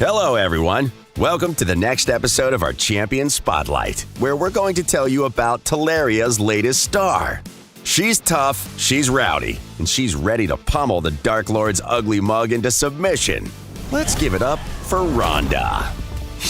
Hello, everyone. Welcome to the next episode of our Champion Spotlight, where we're going to tell you about Talaria's latest star. She's tough, she's rowdy, and she's ready to pummel the Dark Lord's ugly mug into submission. Let's give it up for Ronda.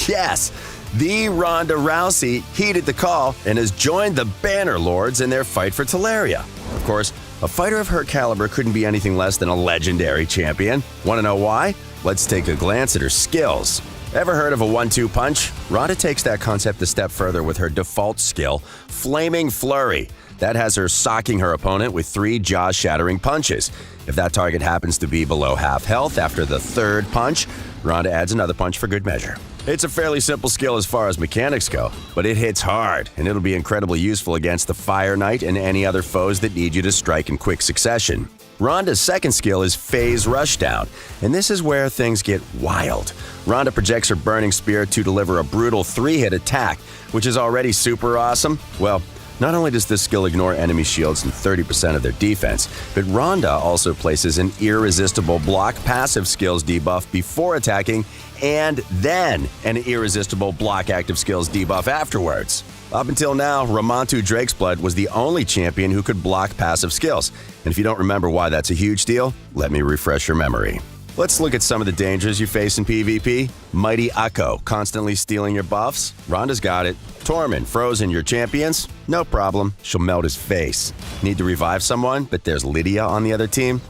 Yes, the Ronda Rousey heeded the call and has joined the Banner Lords in their fight for Talaria. Of course, a fighter of her caliber couldn't be anything less than a legendary champion. Want to know why? Let's take a glance at her skills. Ever heard of a 1-2 punch? Ronda takes that concept a step further with her default skill, Flaming Flurry. That has her socking her opponent with 3 jaw-shattering punches. If that target happens to be below half health after the 3rd punch, Ronda adds another punch for good measure. It's a fairly simple skill as far as mechanics go, but it hits hard, and it'll be incredibly useful against the Fire Knight and any other foes that need you to strike in quick succession. Ronda's second skill is Phase Rushdown, and this is where things get wild. Ronda projects her Burning Spear to deliver a brutal 3-hit attack, which is already super awesome. Well, not only does this skill ignore enemy shields and 30% of their defense, but Ronda also places an irresistible block passive skills debuff before attacking and then an irresistible block active skills debuff afterwards. Up until now, Ramantu Drakesblood was the only champion who could block passive skills. And if you don't remember why that's a huge deal, let me refresh your memory. Let's look at some of the dangers you face in PvP. Mighty Akko, constantly stealing your buffs. Ronda's got it. Tormund, frozen your champions? No problem, she'll melt his face. Need to revive someone, but there's Lydia on the other team?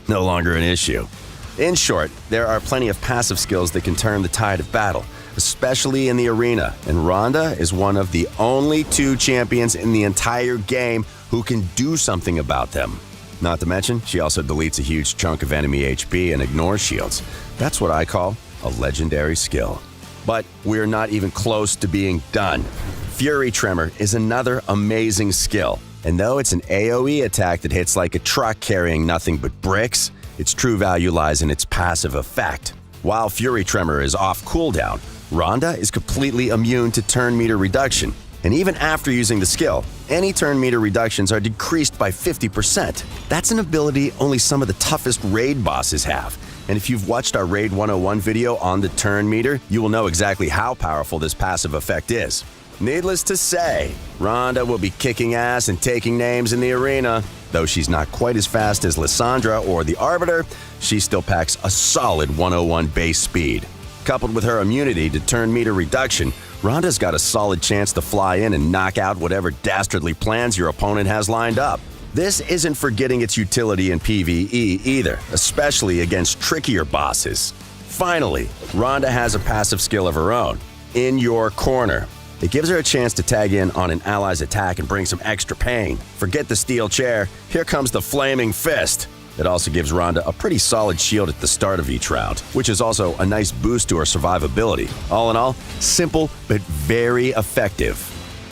No longer an issue. In short, there are plenty of passive skills that can turn the tide of battle, especially in the arena, and Ronda is one of the only 2 champions in the entire game who can do something about them. Not to mention, she also deletes a huge chunk of enemy HP and ignores shields. That's what I call a legendary skill. But we're not even close to being done. Fury Tremor is another amazing skill, and though it's an AoE attack that hits like a truck carrying nothing but bricks, its true value lies in its passive effect. While Fury Tremor is off cooldown, Ronda is completely immune to turn meter reduction, and even after using the skill, any turn meter reductions are decreased by 50%. That's an ability only some of the toughest raid bosses have, and if you've watched our Raid 101 video on the turn meter, you will know exactly how powerful this passive effect is. Needless to say, Ronda will be kicking ass and taking names in the arena. Though she's not quite as fast as Lissandra or the Arbiter, she still packs a solid 101 base speed. Coupled with her immunity to turn meter reduction, Ronda's got a solid chance to fly in and knock out whatever dastardly plans your opponent has lined up. This isn't forgetting its utility in PvE either, especially against trickier bosses. Finally, Ronda has a passive skill of her own, In Your Corner. It gives her a chance to tag in on an ally's attack and bring some extra pain. Forget the steel chair, here comes the flaming fist. It also gives Ronda a pretty solid shield at the start of each round, which is also a nice boost to her survivability. All in all, simple but very effective.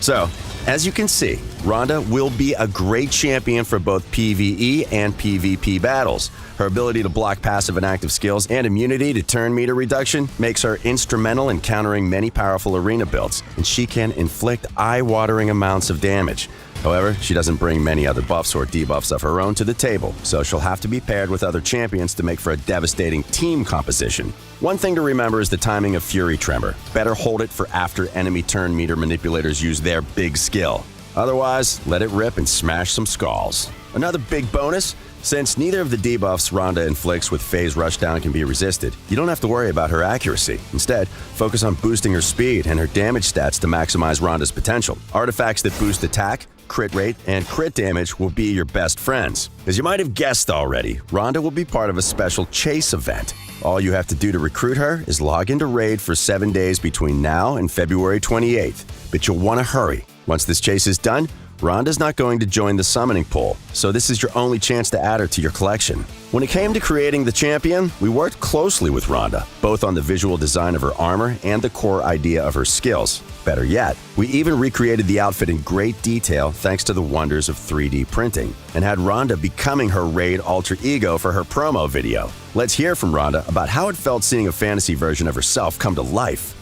So, as you can see, Ronda will be a great champion for both PvE and PvP battles. Her ability to block passive and active skills and immunity to turn meter reduction makes her instrumental in countering many powerful arena builds, and she can inflict eye-watering amounts of damage. However, she doesn't bring many other buffs or debuffs of her own to the table, so she'll have to be paired with other champions to make for a devastating team composition. One thing to remember is the timing of Fury Tremor. Better hold it for after enemy turn meter manipulators use their big skill. Otherwise, let it rip and smash some skulls. Another big bonus, since neither of the debuffs Ronda inflicts with Phase Rushdown can be resisted, you don't have to worry about her accuracy. Instead, focus on boosting her speed and her damage stats to maximize Ronda's potential. Artifacts that boost attack, crit rate, and crit damage will be your best friends. As you might have guessed already, Ronda will be part of a special chase event. All you have to do to recruit her is log into Raid for 7 days between now and February 28th. But you'll want to hurry. Once this chase is done, Ronda's not going to join the summoning pool, so this is your only chance to add her to your collection. When it came to creating the champion, we worked closely with Ronda, both on the visual design of her armor and the core idea of her skills. Better yet, we even recreated the outfit in great detail thanks to the wonders of 3D printing, and had Ronda becoming her Raid alter ego for her promo video. Let's hear from Ronda about how it felt seeing a fantasy version of herself come to life.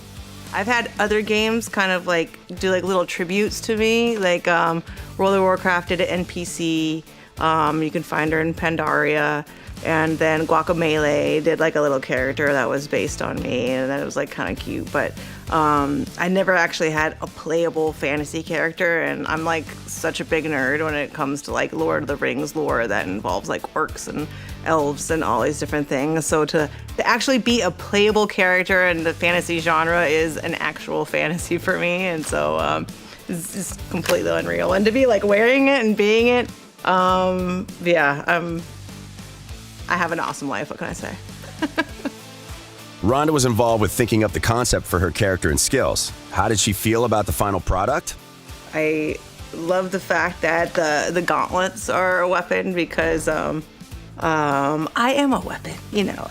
I've had other games kind of like do like little tributes to me, like World of Warcraft did an NPC. You can find her in Pandaria. And then Guacamelee did like a little character that was based on me, and then it was like kind of cute. But I never actually had a playable fantasy character, and I'm like such a big nerd when it comes to like Lord of the Rings lore that involves like orcs and elves and all these different things. So to actually be a playable character in the fantasy genre is an actual fantasy for me, and so it's just completely unreal. And to be like wearing it and being it, I have an awesome life, what can I say? Ronda was involved with thinking up the concept for her character and skills. How did she feel about the final product? I love the fact that the gauntlets are a weapon because I am a weapon,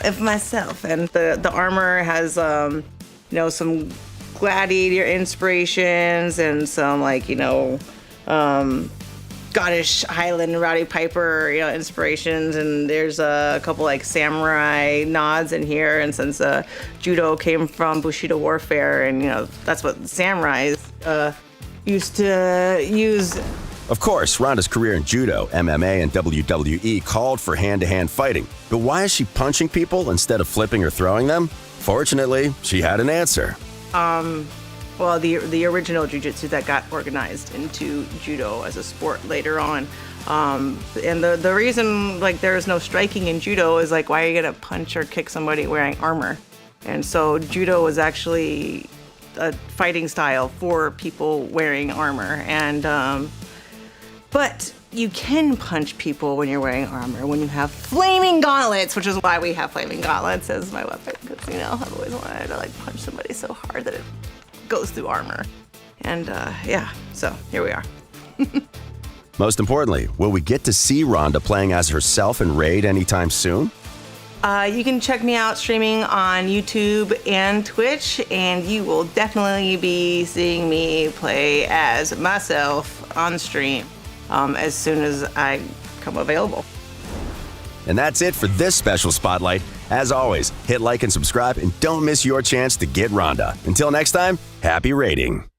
of myself. And the armor has, some gladiator inspirations and some Scottish Highland Rowdy Piper, inspirations, and there's a couple like samurai nods in here. And since judo came from Bushido warfare, and that's what samurais used to use. Of course, Ronda's career in judo, MMA, and WWE called for hand-to-hand fighting. But why is she punching people instead of flipping or throwing them? Fortunately, she had an answer. Well, the original jiu-jitsu that got organized into judo as a sport later on. And the reason there is no striking in judo is why are you gonna punch or kick somebody wearing armor? And so judo was actually a fighting style for people wearing armor. And but you can punch people when you're wearing armor when you have flaming gauntlets, which is why we have flaming gauntlets as my weapon, because I've always wanted to punch somebody so hard that it goes through armor. And so here we are. Most importantly, will we get to see Ronda playing as herself in Raid anytime soon? You can check me out streaming on YouTube and Twitch, and you will definitely be seeing me play as myself on stream as soon as I come available. And that's it for this special spotlight. As always, hit like and subscribe, and don't miss your chance to get Ronda. Until next time, happy raiding.